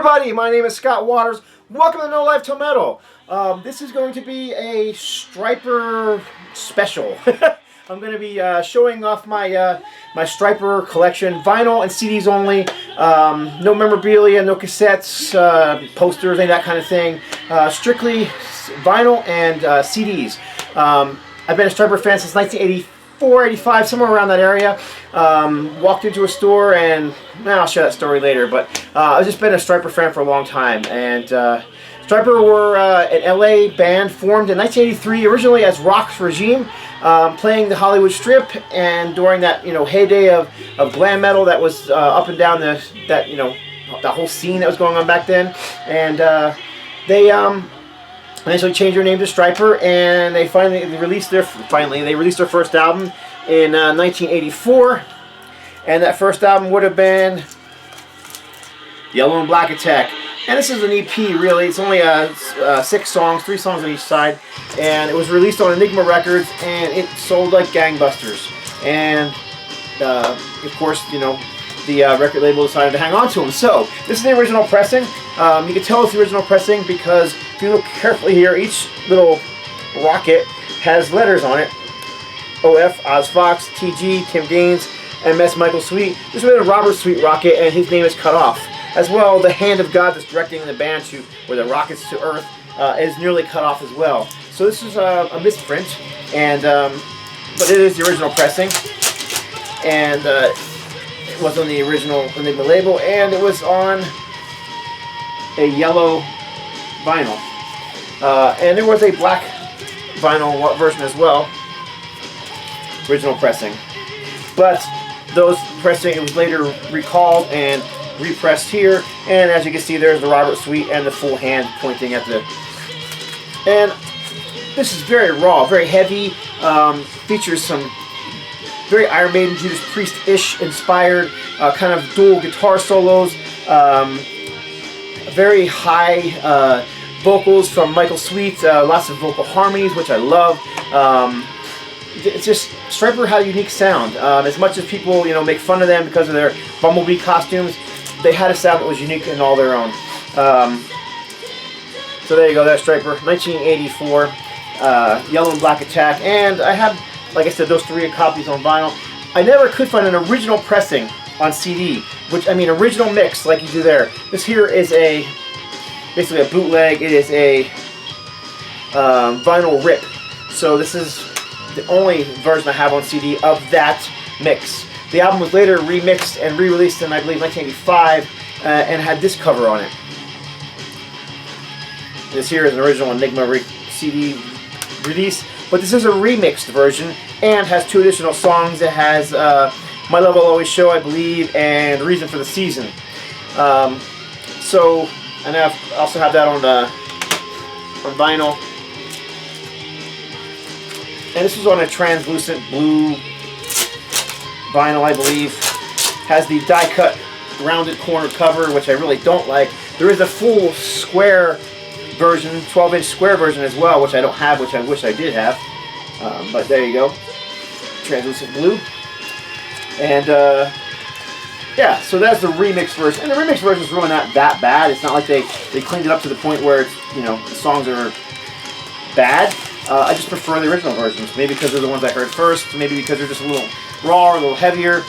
everybody, my name is Scott Waters. Welcome to No Life Till Metal. This is going to be a Stryper special. I'm going to be showing off my my Stryper collection, vinyl and CDs only. No memorabilia, no cassettes, posters, any of that kind of thing. Strictly vinyl and CDs. I've been a Stryper fan since 1984, 85, somewhere around that area. Walked into a store and I'll share that story later, but I've just been a Stryper fan for a long time. And Stryper were an LA band formed in 1983, originally as Rock's Regime, playing the Hollywood Strip, and during that heyday of glam metal that was up and down that whole scene that was going on back then. And they eventually changed their name to Stryper, and they released their first album in 1984, and that first album would have been Yellow and Black Attack. And this is an EP, really. It's only 6 songs, 3 songs on each side, and it was released on Enigma Records, and it sold like gangbusters. And of course, the record label decided to hang on to them. So this is the original pressing. You can tell it's the original pressing because if you look carefully here, each little rocket has letters on it. OF, Oz Fox, TG, Tim Gaines, MS Michael Sweet. This is a Robert Sweet rocket, and his name is cut off. As well, the hand of God that's directing the band to where the rockets to Earth is nearly cut off as well. So this is a misprint, and but it is the original pressing, and it was on the original Enigma label, and it was on a yellow vinyl, and there was a black vinyl version as well, original pressing. But those pressing, it was later recalled and repressed here, and as you can see, there's the Robert Sweet and the full hand pointing at the. And this is very raw, very heavy. Features some very Iron Maiden, Judas Priest-ish inspired kind of dual guitar solos. Very high vocals from Michael Sweet. Lots of vocal harmonies, which I love. It's just Stryper had a unique sound. As much as people make fun of them because of their Bumblebee costumes, they had a sound that was unique and all their own. So there you go, that's Stryper, 1984, Yellow and Black Attack. And I have, like I said, those 3 copies on vinyl. I never could find an original pressing on CD, which, I mean, original mix like you do there. This here is basically a bootleg. It is a vinyl rip. So this is the only version I have on CD of that mix. The album was later remixed and re-released in, I believe, 1985, and had this cover on it. This here is an original Enigma CD release, but this is a remixed version and has 2 additional songs. It has My Love Will Always Show, I believe, and Reason for the Season. So, and I also have that on vinyl. And this is on a translucent blue vinyl, I believe. Has the die-cut rounded corner cover, which I really don't like. There is a full square version, 12-inch square version as well, which I don't have, which I wish I did have. But there you go. Translucent blue. And yeah, so that's the remix version. And the remix version is really not that bad. It's not like they cleaned it up to the point where it's, the songs are bad. I just prefer the original versions. Maybe because they're the ones I heard first. Maybe because they're just a little raw, a little heavier.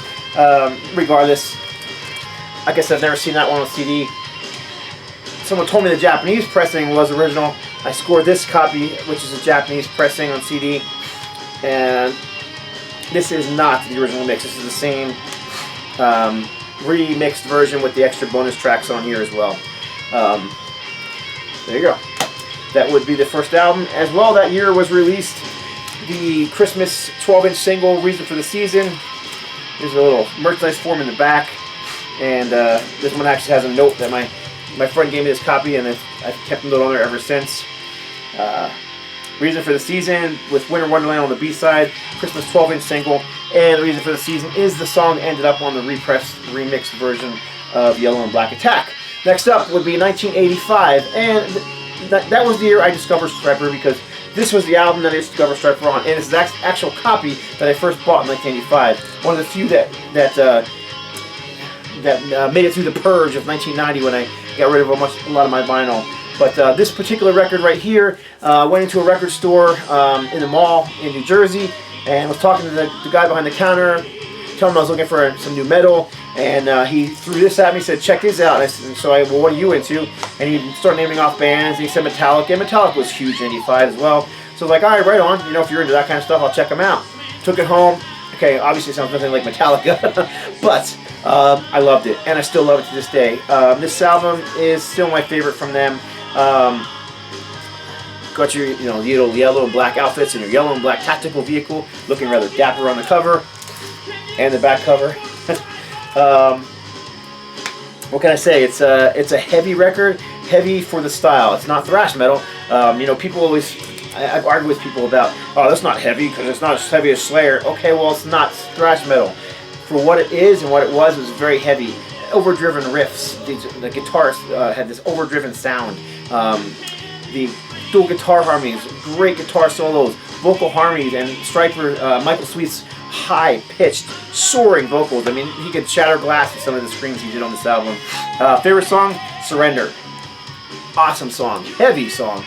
Regardless, I guess I've never seen that one on CD. Someone told me the Japanese pressing was original. I scored this copy, which is a Japanese pressing on CD. And this is not the original mix. This is the same remixed version with the extra bonus tracks on here as well. There you go. That would be the first album. As well, that year was released the Christmas 12-inch single, Reason for the Season. There's a little merchandise form in the back. And this one actually has a note that my friend gave me this copy, and I've kept a note on there ever since. Reason for the Season with Winter Wonderland on the B-side, Christmas 12-inch single, and Reason for the Season is the song that ended up on the repressed, remixed version of Yellow and Black Attack. Next up would be 1985, and that was the year I discovered Stryper, because this was the album that I discovered Stryper on, and it's the actual copy that I first bought in 1985. One of the few that made it through the purge of 1990 when got rid of a lot of my vinyl. But this particular record right here, went into a record store in the mall in New Jersey, and was talking to the guy behind the counter, telling him I was looking for some new metal, and he threw this at me, said, check this out. And so I, well, what are you into? And he started naming off bands, and he said Metallica, and Metallica was huge in '85 as well. So I was like, all right, right on, you know, if you're into that kind of stuff, I'll check them out. Took it home. Okay, obviously it sounds nothing like Metallica, but I loved it, and I still love it to this day. This album is still my favorite from them. Got your, you know, yellow and black outfits and your yellow and black tactical vehicle, looking rather dapper on the cover and the back cover. What can I say? It's a heavy record, heavy for the style. It's not thrash metal. You know, people always, I've argued with people about, oh, that's not heavy because it's not as heavy as Slayer. Okay, well, it's not thrash metal. For what it is and what it was very heavy. Overdriven riffs. The guitars had this overdriven sound. The dual guitar harmonies, great guitar solos, vocal harmonies, and Stryper, Michael Sweet's high-pitched, soaring vocals. I mean, he could shatter glass with some of the screams he did on this album. Favorite song? Surrender. Awesome song. Heavy song.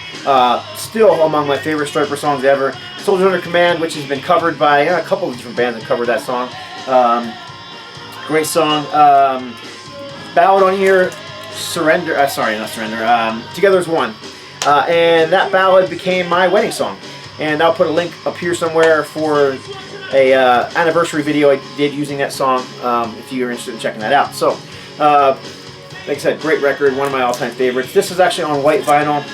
Still among my favorite Stryper songs ever. Soldiers Under Command, which has been covered by a couple of different bands that covered that song. Great song. Ballad on here, Surrender. Sorry, not Surrender. Together as One. And that ballad became my wedding song. And I'll put a link up here somewhere for a anniversary video I did using that song, if you're interested in checking that out. So, like I said, great record, one of my all-time favorites. This is actually on white vinyl.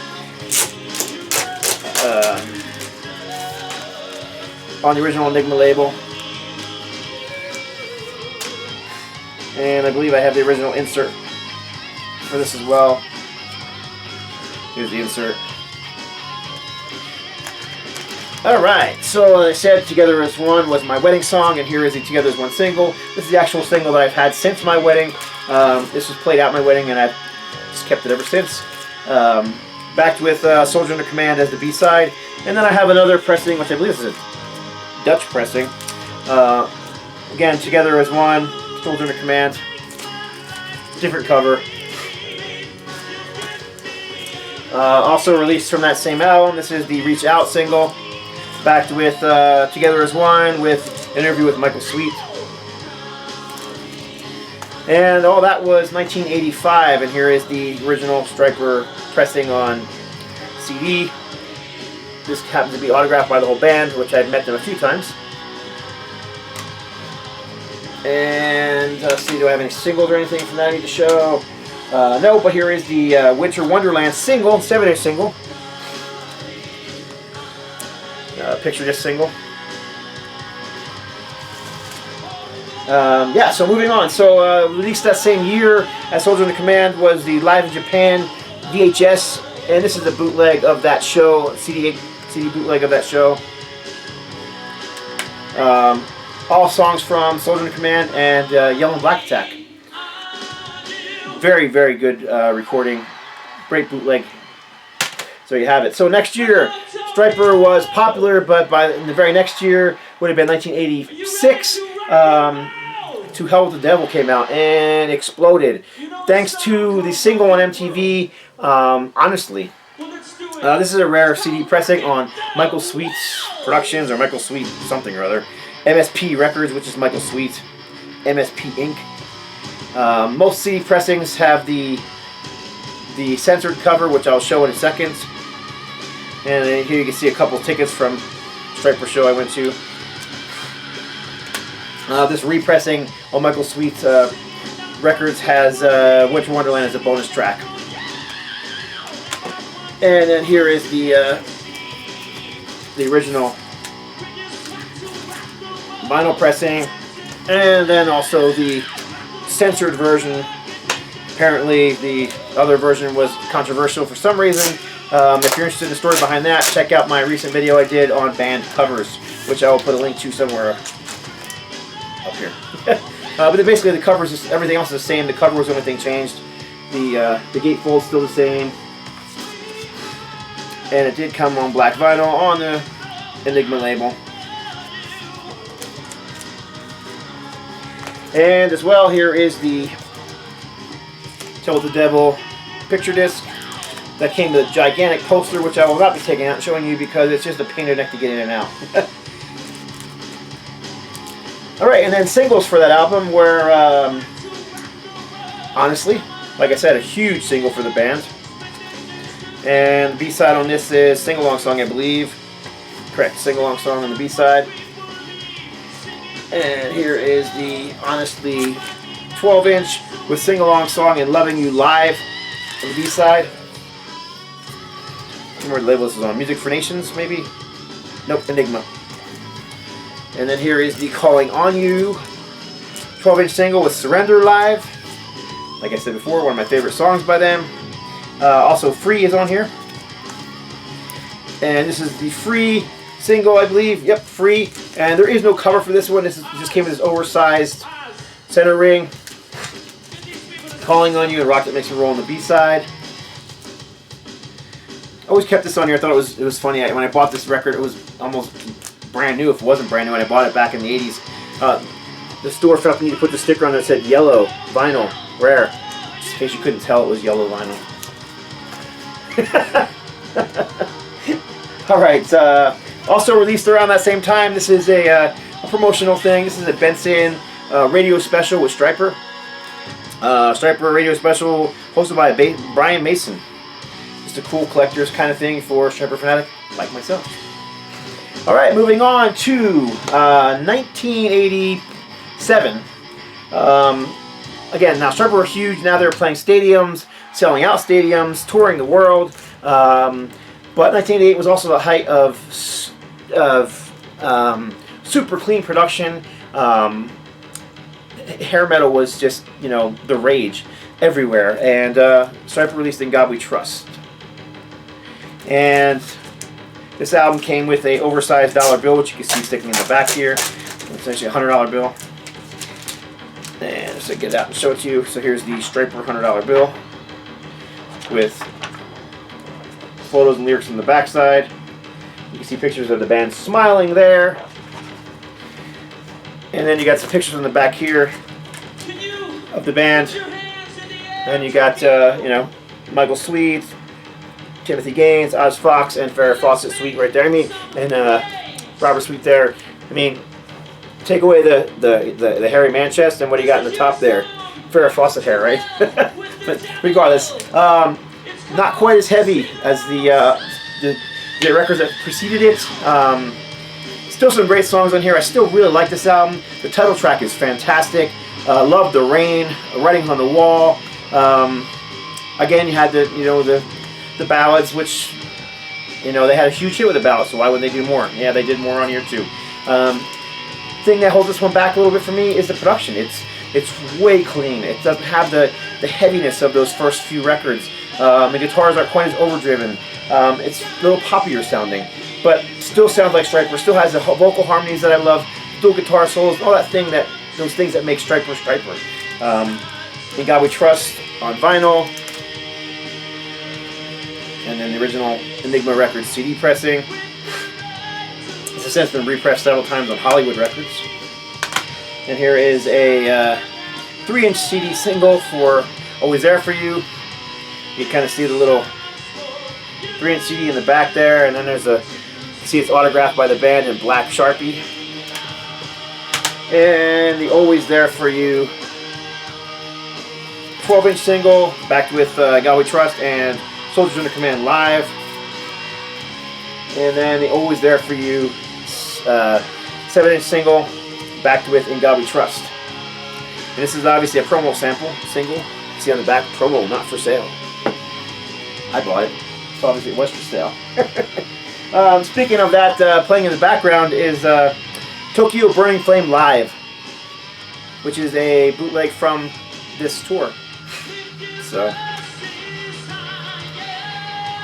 On the original Enigma label. And I believe I have the original insert for this as well. Here's the insert. Alright, so as I said, Together as One was my wedding song, and here is the Together as One single. This is the actual single that I've had since my wedding. This was played at my wedding, and I've just kept it ever since. Backed with Soldier Under Command as the B-side. And then I have another pressing, which I believe is a Dutch pressing. Again, Together as One, Soldier Under Command. Different cover. Also released from that same album, this is the Reach Out single. Backed with Together as One with an interview with Michael Sweet. And all that was 1985, and here is the original Stryper pressing on CD. This happens to be autographed by the whole band, which I've met them a few times. And let's see, do I have any singles or anything from that I need to show? No, but here is the Winter Wonderland single, 7-inch single. Picture this single. Yeah, so moving on. So released that same year as Soldier Under Command was the Live in Japan VHS, and this is a bootleg of that show, CD bootleg of that show. All songs from Soldier Under Command and Yellow and Black Attack. Very, very good recording. Great bootleg. So you have it. So next year, Stryper was popular, but in the very next year, would have been 1986, To Hell with the Devil came out and exploded. Thanks to the single on MTV, Honestly. This is a rare CD pressing on Michael Sweet's Productions, or Michael Sweet something or other. MSP Records, which is Michael Sweet. MSP Inc. Most CD pressings have the censored cover, which I'll show in a second. And here you can see a couple tickets from Stryper show I went to. This repressing on Michael Sweet's records has Winter Wonderland as a bonus track. And then here is the original vinyl pressing, and then also the censored version. Apparently the other version was controversial for some reason. If you're interested in the story behind that, check out my recent video I did on band covers, which I will put a link to somewhere up here. But basically the covers, everything else is the same. The cover was the only thing changed. The gatefold's still the same. And it did come on black vinyl on the Enigma label. And as well, here is the Tell the Devil picture disc that came with a gigantic poster, which I will not be taking out and showing you because it's just a pain in the neck to get in and out. Alright, and then singles for that album were, honestly, like I said, a huge single for the band. And the B-side on this is Sing-Along Song, I believe. Correct, Sing-Along Song on the B-side. And here is the, honestly, 12-inch with Sing-Along Song and Loving You Live on the B-side. I don't know where the label this is on. Music for Nations, maybe? Nope, Enigma. And then here is the Calling On You 12-inch single with Surrender Live. Like I said before, one of my favorite songs by them. Also, Free is on here. And this is the Free single, I believe. Yep, Free. And there is no cover for this one. This just came with this oversized center ring. Calling On You and Rock That Makes Me Roll on the B-side. I always kept this on here. I thought it was funny. When I bought this record, it was almost brand new, if it wasn't brand new, when I bought it back in the 80s. The store felt the need to put the sticker on there that said yellow vinyl, rare. Just in case you couldn't tell it was yellow vinyl. Alright, also released around that same time, this is a promotional thing. This is a Benson radio special with Stryper. Stryper radio special hosted by Brian Mason. Just a cool collector's kind of thing for Stryper fanatic like myself. Alright, moving on to 1987. Again, now Stryper were huge. Now they're playing stadiums, selling out stadiums, touring the world. But 1988 was also the height of super clean production. Hair metal was just, you know, the rage everywhere. And Stryper released In God We Trust. And this album came with a oversized dollar bill, which you can see sticking in the back here. It's actually a $100 bill. And just to get it out and show it to you. So here's the Stryper $100 bill with photos and lyrics on the back side. You can see pictures of the band smiling there. And then you got some pictures on the back here of the band. And you got, you know, Michael Sweet, Timothy Gaines, Oz Fox, and Farrah Fawcett Sweet right there. I mean, and Robert Sweet there. I mean, take away the hairy man chest, and what do you got in the top there? Farrah Fawcett hair, right? But regardless, not quite as heavy as the records that preceded it. Still some great songs on here. I still really like this album. The title track is fantastic. Love the Rain, Writing on the Wall. Again, you had the ballads, which, you know, they had a huge hit with the ballads, so why wouldn't they do more? Yeah, they did more on here too. Thing that holds this one back a little bit for me is the production. It's way clean. It doesn't have the heaviness of those first few records. The guitars aren't quite as overdriven. It's a little poppier sounding, but still sounds like Stryper. Still has the vocal harmonies that I love, dual guitar solos, all that thing those things that make Stryper Stryper. In God We Trust on vinyl. And then the original Enigma Records CD pressing. This has since been repressed several times on Hollywood Records. And here is a 3-inch CD single for Always There For You. You kind of see the little 3-inch CD in the back there, and then there's you see it's autographed by the band in black Sharpie. And the Always There For You 12-inch single, backed with God We Trust and Soldiers Under Command Live. And then the Always There For You 7-inch single, backed with In God We Trust. And this is obviously a promo single. See on the back, promo, not for sale. I bought it, so obviously it was for sale. Speaking of that, playing in the background is Tokyo Burning Flame Live, which is a bootleg from this tour. So,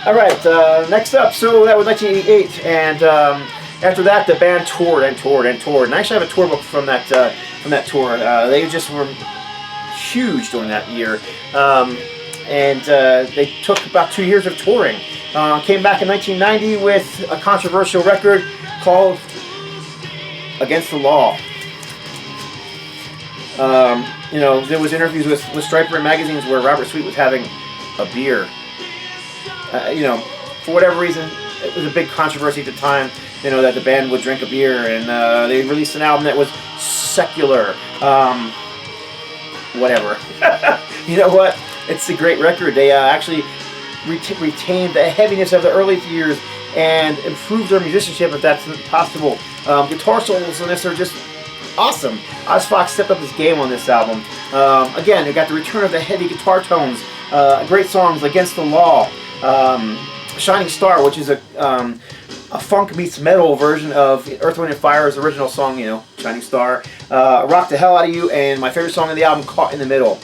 alright, next up, so that was 1988, and after that the band toured and toured and toured, and I actually have a tour book from that tour. They just were huge during that year, and they took about 2 years of touring. Came back in 1990 with a controversial record called Against the Law. You know, there was interviews with Stryper in magazines where Robert Sweet was having a beer. You know, for whatever reason, it was a big controversy at the time, you know, that the band would drink a beer, and they released an album that was secular. Whatever. You know what? It's a great record. They actually retained the heaviness of the early years and improved their musicianship, if that's possible. Guitar solos on this are just awesome. Oz Fox stepped up his game on this album. Again, it got the return of the heavy guitar tones. Great songs, Against the Law, Shining Star, which is a funk meets metal version of Earth, Wind & Fire's original song, you know, Shining Star, Rock the Hell Out of You, and my favorite song on the album, Caught in the Middle.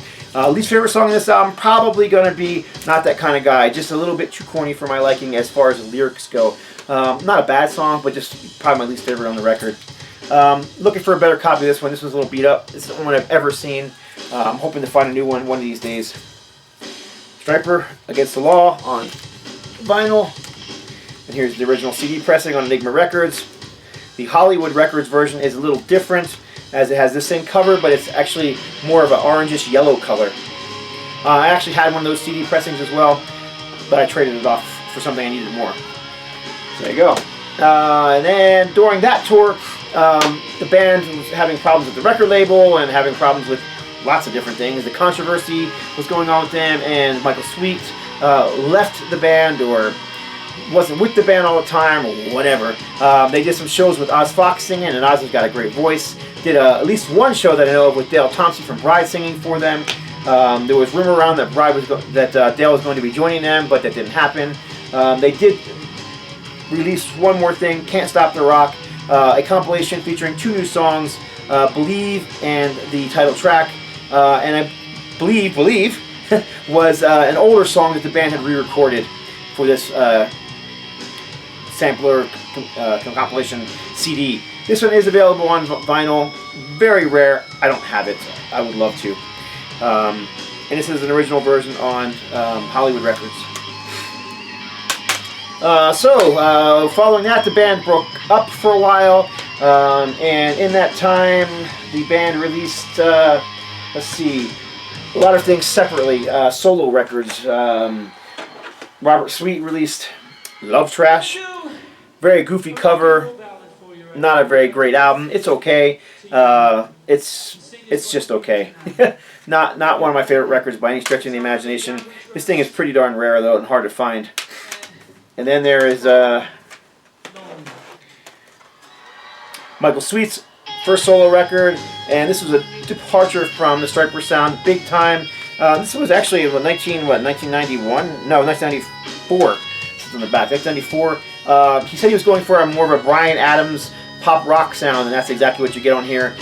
Least favorite song on this album, probably going to be Not That Kind of Guy. Just a little bit too corny for my liking as far as the lyrics go. Not a bad song, but just probably my least favorite on the record. Looking for a better copy of this one. This was a little beat up. This is the only one I've ever seen. I'm hoping to find a new one of these days. Stryper, Against the Law on vinyl. And here's the original CD pressing on Enigma Records. The Hollywood Records version is a little different, as it has the same cover, but it's actually more of an orangish yellow color. I actually had one of those CD pressings as well, but I traded it off for something I needed more. So there you go. And then during that tour, the band was having problems with the record label and having problems with lots of different things. The controversy was going on with them, and Michael Sweet left the band, or wasn't with the band all the time, or whatever. They did some shows with Oz Fox singing, and Oz has got a great voice. Did at least one show that I know of with Dale Thompson from Bride singing for them. There was rumor around that Dale was going to be joining them, but that didn't happen. They did release one more thing, Can't Stop the Rock, a compilation featuring 2 new songs, Believe and the title track. And I believe was an older song that the band had re-recorded for this sampler compilation CD. This one is available on vinyl. Very rare. I don't have it. I would love to. And this is an original version on Hollywood Records. Following that, the band broke up for a while. And in that time, the band released, let's see, a lot of things separately. Solo records. Robert Sweet released Love Trash. Very goofy cover. Not a very great album. It's okay. It's just okay. Not one of my favorite records by any stretch of the imagination. This thing is pretty darn rare though, and hard to find. And then there is Michael Sweet's first solo record, and this was a departure from the Stryper sound big time. This was actually in 1991? No, 1994. This is on the back. 1994. He said he was going for a more of a Bryan Adams pop rock sound, and that's exactly what you get on here.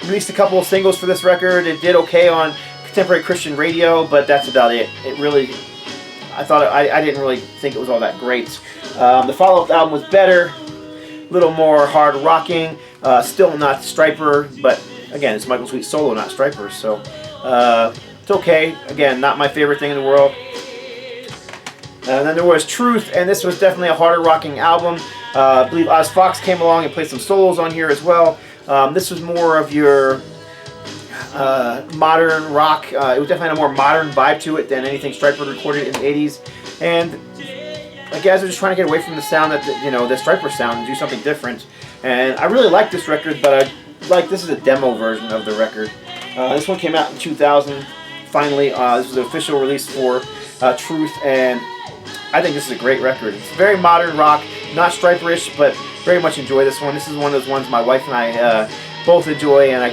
Released a couple of singles for this record. It did okay on contemporary Christian radio, but that's about it. It really, I didn't really think it was all that great. The follow-up album was better, a little more hard rocking. Still not Stryper, but again, it's Michael Sweet solo, not Stryper, so it's okay. Again, not my favorite thing in the world. And then there was Truth, and this was definitely a harder rocking album. I believe Oz Fox came along and played some solos on here as well. This was more of your modern rock. It was definitely had a more modern vibe to it than anything Stryper recorded in the 80s. And guys are just trying to get away from the sound that the Stryper sound and do something different. And I really like this record, but this is a demo version of the record. This one came out in 2000. Finally, this was the official release for Truth, and I think this is a great record. It's very modern rock, not Stryper-ish, but very much enjoy this one. This is one of those ones my wife and I both enjoy, and I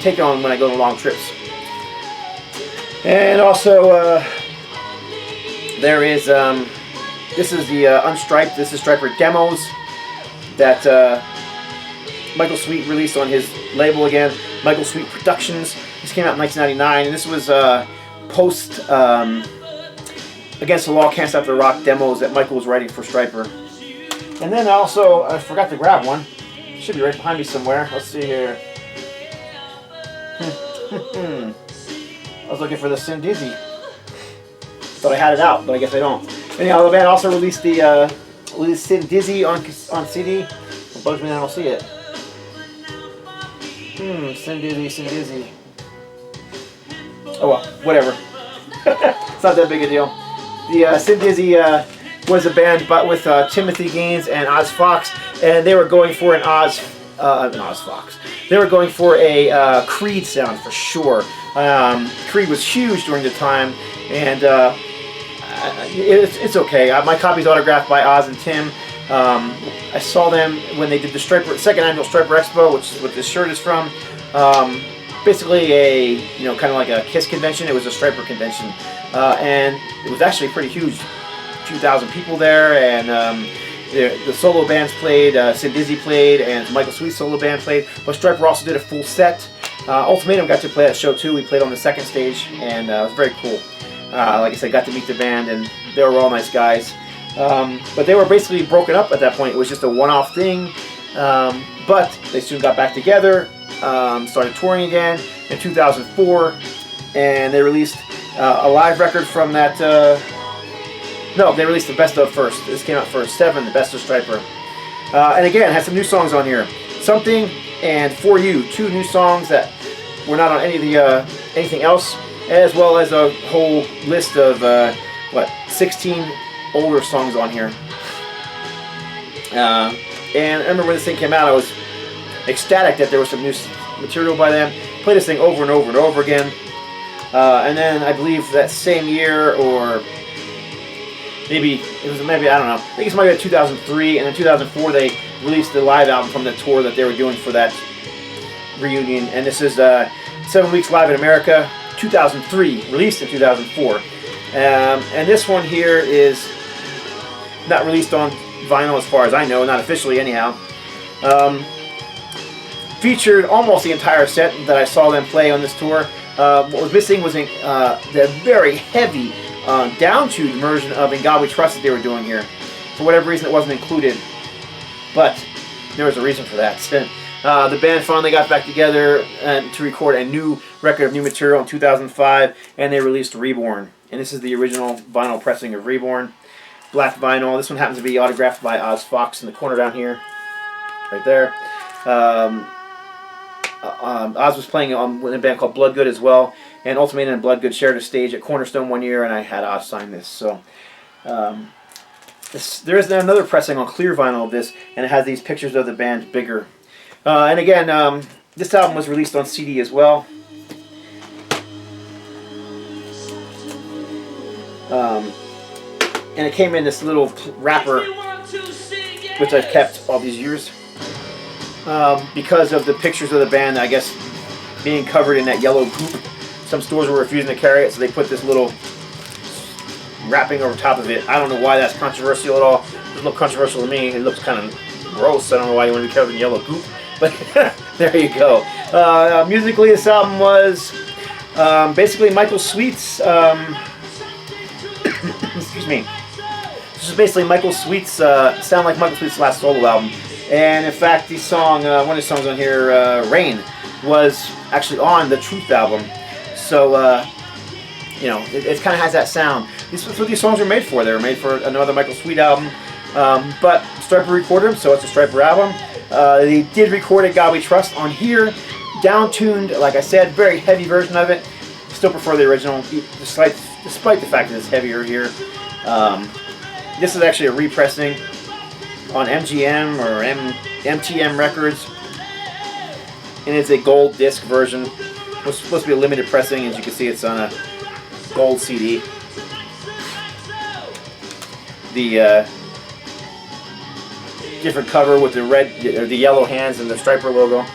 take it on when I go on long trips. And also, there is, this is the Unstriped. This is Stryper Demos that Michael Sweet released on his label again, Michael Sweet Productions. This came out in 1999, and this was post Against the Law, Can't Stop the Rock demos that Michael was writing for Stryper. And then also, I forgot to grab one. It should be right behind me somewhere. Let's see here. I was looking for the Sin Dizzy. Thought I had it out, but I guess I don't. Anyhow, the band also released the Sin Dizzy on CD. It bugs me that I don't see it. Sin Dizzy. Oh well, whatever. It's not that big a deal. The Sin Dizzy was a band, but with Timothy Gaines and Oz Fox, and they were going for an Oz Fox. They were going for a Creed sound for sure. Creed was huge during the time, and it's okay. My copy's autographed by Oz and Tim. I saw them when they did the second annual Stryper Expo, which is what this shirt is from. Basically a, kind of like a KISS convention. It was a Stryper convention, and it was actually pretty huge. 2,000 people there, and the solo bands played. Sin Dizzy played, and Michael Sweet's solo band played. But Stryper also did a full set. Ultimatum got to play that show too. We played on the second stage, and it was very cool. Like I said, got to meet the band, and they were all nice guys. But they were basically broken up at that point. It was just a one-off thing. But they soon got back together, started touring again in 2004, and they released a live record from that. No, they released the Best Of first. This came out first. 7, the Best of Stryper. And again, had some new songs on here. Something and For You, 2 new songs that were not on any of the anything else, as well as a whole list of 16 older songs on here. And I remember when this thing came out, I was ecstatic that there was some new material by them. Played this thing over and over and over again. And then I believe that same year, or I don't know. I think it might be 2003, and in 2004 they released the live album from the tour that they were doing for that reunion. And this is 7 Weeks Live in America, 2003, released in 2004. And this one here is not released on vinyl as far as I know, not officially anyhow. Featured almost the entire set that I saw them play on this tour. What was missing was the very heavy down-tuned version of In God We Trust that they were doing here. For whatever reason it wasn't included, but there was a reason for that. The band finally got back together to record a new record of new material in 2005, and they released REBORN. And this is the original vinyl pressing of REBORN. Black vinyl. This one happens to be autographed by Oz Fox in the corner down here. Right there. Oz was playing with a band called Bloodgood as well. And Ultimatum and Bloodgood shared a stage at Cornerstone one year, and I had Oz sign this. So there is another pressing on clear vinyl of this, and it has these pictures of the band bigger. And again, this album was released on CD as well. And it came in this little wrapper, which I've kept all these years, because of the pictures of the band, I guess, being covered in that yellow goop. Some stores were refusing to carry it, so they put this little wrapping over top of it. I don't know why that's controversial at all. It doesn't look controversial to me. It looks kind of gross. I don't know why you want to be covered in yellow goop, but there you go. Musically, this album was basically Michael Sweet's. Excuse me. This is basically Michael Sweet's. Sound like Michael Sweet's last solo album. And in fact, the song, one of the songs on here, Rain, was actually on the Truth album. So, it kind of has that sound. This is what these songs were made for. They were made for another Michael Sweet album. But Stryper recorded them, so it's a Stryper album. They did record it, God We Trust, on here. Down-tuned, like I said, very heavy version of it. Still prefer the original, despite the fact that it's heavier here. This is actually a repressing on MGM or MTM Records, and it's a gold disc version. It's supposed to be a limited pressing. As you can see, it's on a gold CD. The different cover with the red or the yellow hands and the Stryper logo.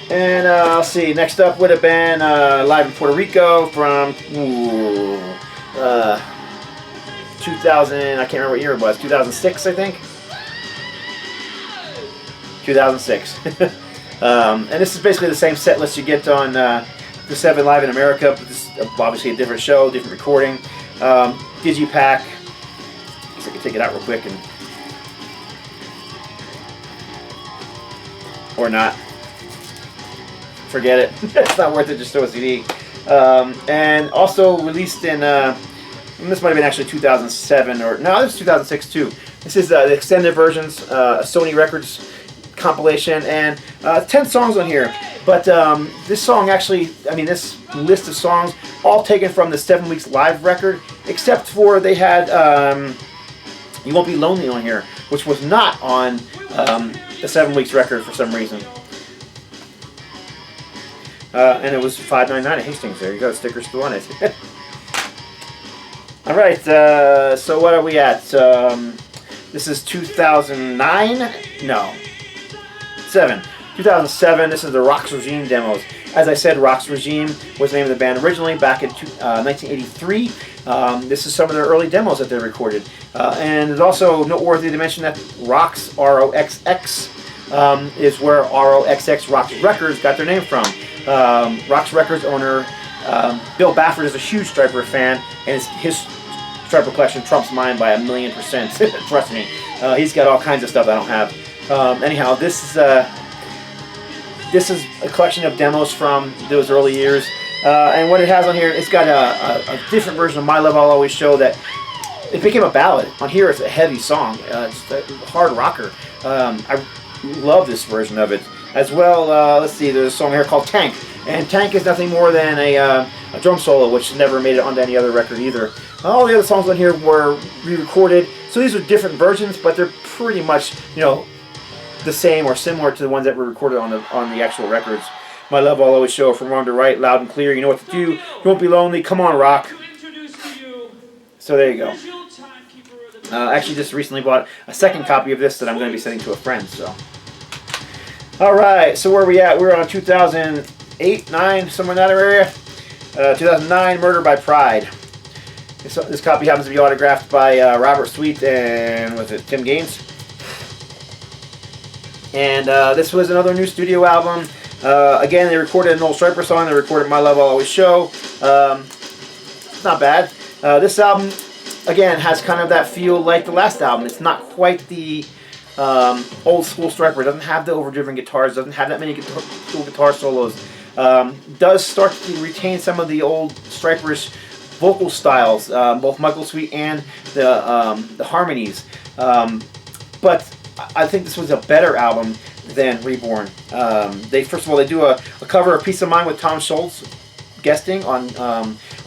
And let's see, next up would have been live in Puerto Rico from 2000, I can't remember what year it was, 2006 I think? 2006. And this is basically the same set list you get on the 7 Live in America, but this is obviously a different show, different recording. Digipack. I guess I can take it out real quick and... or not. Forget it. It's not worth it just to a CD. And also released in, this might have been actually 2007, or no, this is 2006 too. This is the extended versions, Sony Records compilation, and 10 songs on here. But this song actually, I mean, this list of songs, all taken from the 7 Weeks live record, except for they had You Won't Be Lonely on here, which was not on the 7 Weeks record for some reason. And it was $5.99 at Hastings. There you go, stickers still on it. All right, so what are we at? This is 2009? No. 2007. This is the Rock's Regime demos. As I said, Rock's Regime was the name of the band originally back in 1983. This is some of their early demos that they recorded. And it's also noteworthy to mention that Rock's, R-O-X-X, is where R-O-X-X, Rock's Records, got their name from. Rock's Records owner, Bill Baffert, is a huge Stryper fan, and his Stryper collection trumps mine by 1,000,000%. Trust me. He's got all kinds of stuff I don't have. Anyhow, this is a collection of demos from those early years. And what it has on here, it's got a different version of My Love I'll Always Show that it became a ballad. On here, it's a heavy song. It's a hard rocker. I love this version of it. As well, let's see, there's a song here called Tank. And Tank is nothing more than a drum solo, which never made it onto any other record either. All the other songs on here were re-recorded. So these are different versions, but they're pretty much, you know, the same or similar to the ones that were recorded on the actual records. My Love I'll Always Show, From Wrong to Right, Loud and Clear, You Know What to Do, You Won't Be Lonely, Come On Rock. So there you go. Actually just recently bought a second copy of this that I'm going to be sending to a friend. So, alright, so where are we at? We're on 2008, 9, somewhere in that area. 2009, Murder by Pride. This copy happens to be autographed by Robert Sweet and, was it Tim Gaines? And this was another new studio album. Again, they recorded an old Stryper song. They recorded My Love I'll Always Show. It's not bad. This album, again, has kind of that feel like the last album. It's not quite the old school Stryper. It doesn't have the overdriven guitars. Doesn't have that many cool guitar solos. Does start to retain some of the old Stryperish vocal styles, both Michael Sweet and the harmonies. But I think this was a better album than Reborn. First of all, they do a cover of Peace of Mind with Tom Schultz guesting on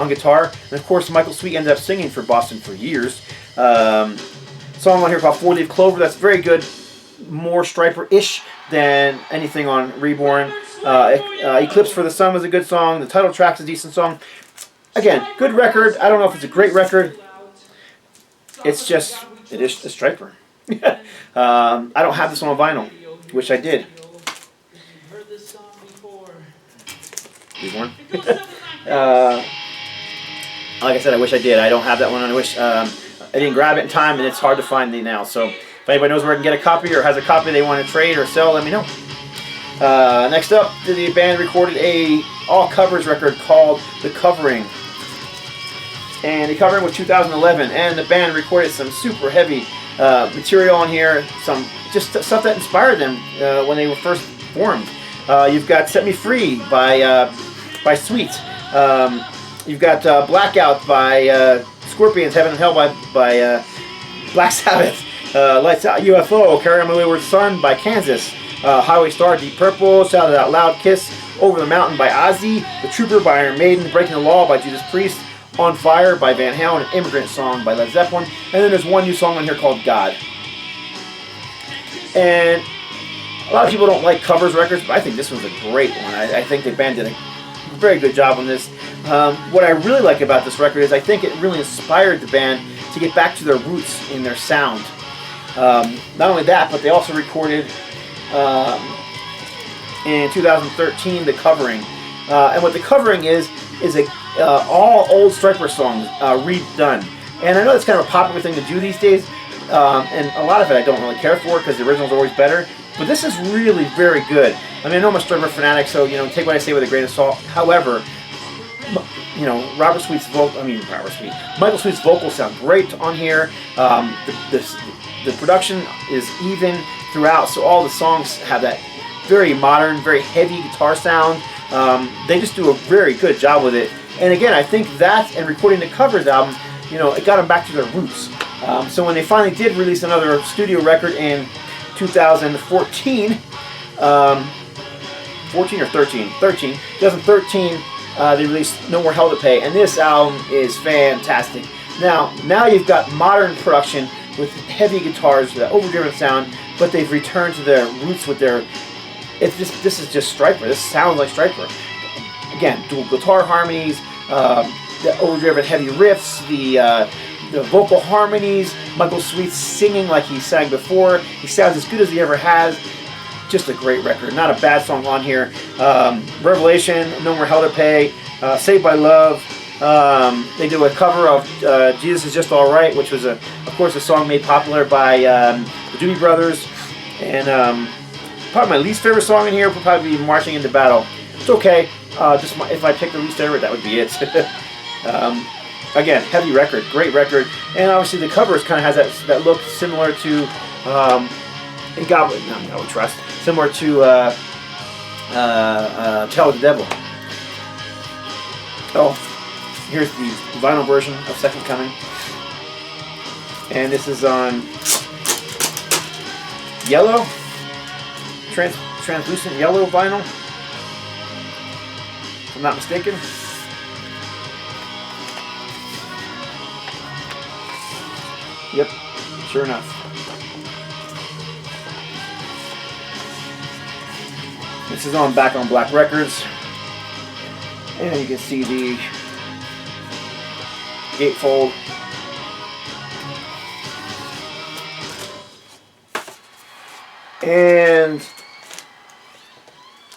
guitar, and of course Michael Sweet ended up singing for Boston for years. Song on here called 4-Leaf Clover, that's very good, more Stryper-ish than anything on Reborn. Eclipse for the Sun was a good song. The title track's a decent song. Again, good record. I don't know if it's a great record. It is a Stryper. I don't have this on vinyl, which I did. Reborn. Like I said, I wish I did. I don't have that one. I wish I didn't grab it in time, and it's hard to find now. So if anybody knows where I can get a copy or has a copy they want to trade or sell, let me know. Next up, the band recorded a all-covers record called The Covering. And the covering was 2011, and the band recorded some super heavy material on here, some just stuff that inspired them when they were first formed. You've got Set Me Free by Sweet. You've got Blackout by Scorpions, Heaven and Hell by Black Sabbath. Lights Out UFO, Carry On My Wayward Son by Kansas. Highway Star, Deep Purple, Shout It Out Loud, Kiss, Over the Mountain by Ozzy, The Trooper by Iron Maiden, Breaking the Law by Judas Priest, On Fire by Van Halen, Immigrant Song by Led Zeppelin, and then there's one new song on here called God. And a lot of people don't like covers records, but I think this was a great one. I think the band did a very good job on this. What I really like about this record is I think it really inspired the band to get back to their roots in their sound. Not only that, but they also recorded in 2013 The Covering. And what The Covering is all old Stryper songs redone. And I know that's kind of a popular thing to do these days, and a lot of it I don't really care for because the original's always better. But this is really very good. I mean, I know I'm a Stryper fanatic, so take what I say with a grain of salt. However, Michael Sweet's vocals sound great on here. The production is even throughout, so all the songs have that very modern, very heavy guitar sound. They just do a very good job with it. And again, I think that and recording the covers album, it got them back to their roots. So when they finally did release another studio record in 2014, 14 or 13, 2013, they released No More Hell to Pay, and this album is fantastic. Now you've got modern production with heavy guitars, the overdriven sound, but they've returned to their roots with their. This is just Stryper. This sounds like Stryper. Again, dual guitar harmonies, the overdriven heavy riffs, the vocal harmonies. Michael Sweet's singing like he sang before. He sounds as good as he ever has. Just a great record. Not a bad song on here. Revelation, No More Hell to Pay, Saved by Love. They do a cover of Jesus Is Just Alright, which was, of course, a song made popular by the Doobie Brothers. And probably my least favorite song in here would probably be Marching into Battle. It's okay. If I pick the least favorite, that would be it. Again, heavy record, great record. And obviously the covers kind of has that look similar to God We Trust. Similar to Tell the Devil. Oh, here's the vinyl version of Second Coming. And this is on yellow, translucent yellow vinyl, if I'm not mistaken. Yep, sure enough. This is on Back on Black Records. And you can see the gatefold. And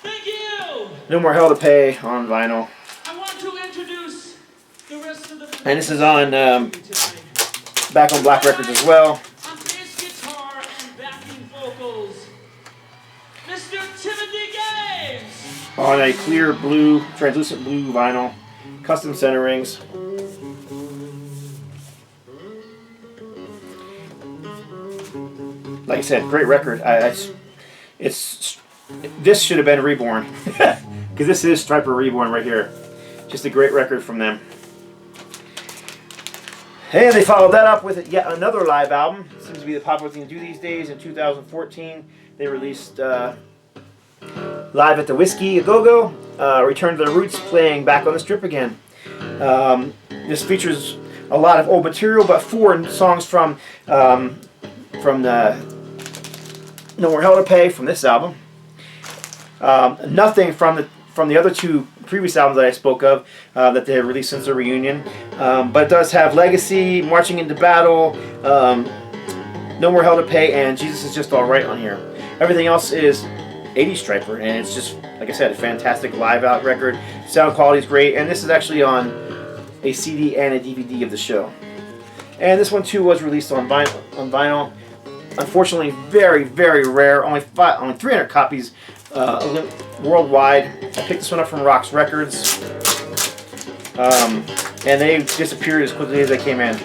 thank you. No More Hell to Pay on vinyl. I want to introduce the rest of the. And this is on Back on Black Records as well. On bass guitar and backing vocals, Mr. Timothy Games. On a clear blue, translucent blue vinyl, custom centerings. Like I said, great record. This should have been REBORN, because this is Stryper REBORN right here. Just a great record from them. And they followed that up with yet another live album. Seems to be the popular thing to do these days. In 2014, they released Live at the Whiskey A Go-Go, Return to their Roots, playing Back on the Strip again. This features a lot of old material, but 4 songs from the No More Hell to Pay from this album. Nothing from the other 2 previous albums that I spoke of that they have released since the reunion. But it does have Legacy, Marching into Battle, No More Hell to Pay, and Jesus Is Just Alright on here. Everything else is 80s Stryper, and it's just, like I said, a fantastic live out record. Sound quality is great, and this is actually on a CD and a DVD of the show. And this one too was released on vinyl. Unfortunately, very, very rare. Only 300 copies worldwide. I picked this one up from Rox Records, and they disappeared as quickly as they came in,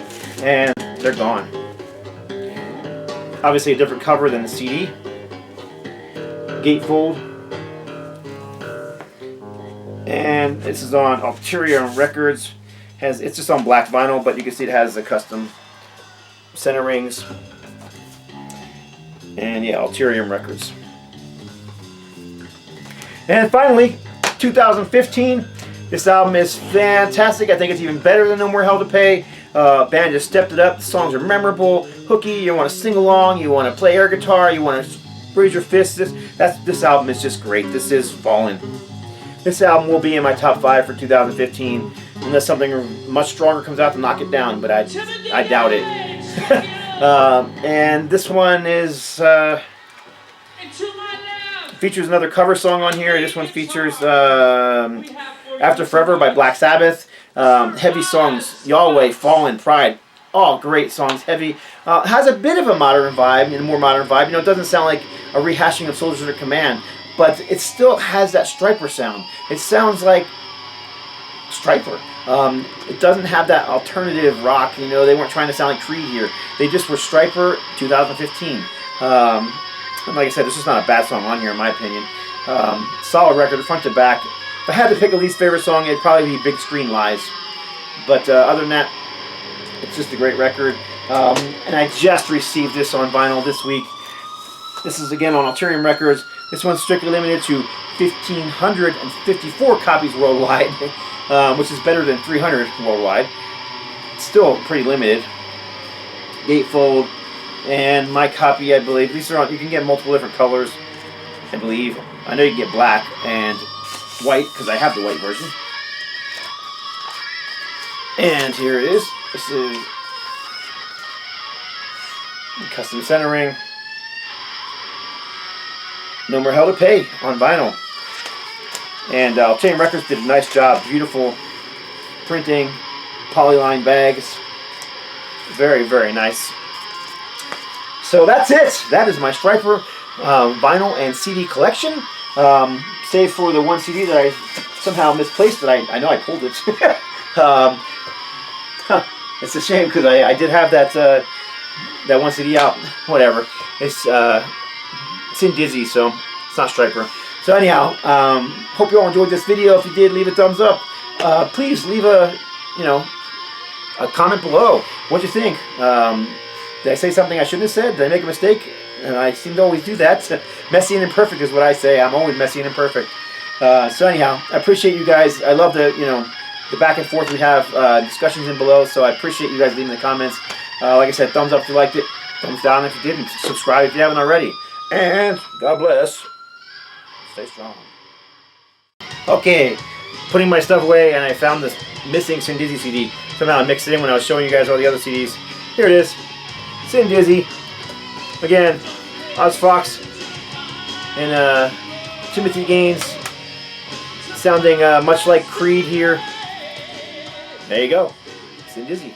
and they're gone. Obviously, a different cover than the CD. Gatefold, and this is on Ulterior Records. It's just on black vinyl, but you can see it has the custom center rings. And yeah, Ulterior Records. And finally, 2015. This album is fantastic. I think it's even better than No More Hell to Pay. Band just stepped it up. The songs are memorable, hooky. You want to sing along. You want to play air guitar. You want to raise your fists. This album is just great. This is Fallen. This album will be in my top 5 for 2015, unless something much stronger comes out to knock it down. But I doubt it. And this one is features another cover song on here. This one features After Forever by Black Sabbath. Heavy songs, Yahweh, Fallen, Pride. All great songs, heavy. Has a bit of a modern vibe, a more modern vibe. You know, it doesn't sound like a rehashing of Soldiers Under Command, but it still has that Stryper sound. It sounds like Stryper. It doesn't have that alternative rock. You know, they weren't trying to sound like Creed here. They just were Stryper 2015. And like I said, this is not a bad song on here, in my opinion. Solid record, front to back. If I had to pick a least favorite song, it'd probably be Big Screen Lies. But other than that, it's just a great record. And I just received this on vinyl this week. This is again on Alterium Records. This one's strictly limited to 1,554 copies worldwide, which is better than 300 worldwide. It's still pretty limited. Gatefold, and my copy, I believe. These are on. You can get multiple different colors, I believe. I know you can get black and white because I have the white version. And here it is. This is custom centering. No More Hell to Pay on vinyl. And Alterium Records did a nice job. Beautiful printing, polyline bags. Very, very nice. So that's it. That is my Stryper vinyl and CD collection. Save for the one CD that I somehow misplaced, but I know I pulled it. It's a shame because I did have that that one CD out. Whatever. It's in Dizzy, so it's not Stryper. So anyhow, hope you all enjoyed this video. If you did, leave a thumbs up. Please leave a comment below. What'd you think? Did I say something I shouldn't have said? Did I make a mistake? And I seem to always do that. Messy and imperfect is what I say. I'm always messy and imperfect. So anyhow, I appreciate you guys. I love the the back and forth we have, discussions in below. So I appreciate you guys leaving the comments. Like I said, thumbs up if you liked it. Thumbs down if you didn't. Subscribe if you haven't already. And God bless. Stay strong. Okay, putting my stuff away, and I found this missing Sin Dizzy CD. Somehow I mixed it in when I was showing you guys all the other CDs. Here it is. Sin Dizzy. Again, Oz Fox and Timothy Gaines, sounding much like Creed here. There you go. Sin Dizzy.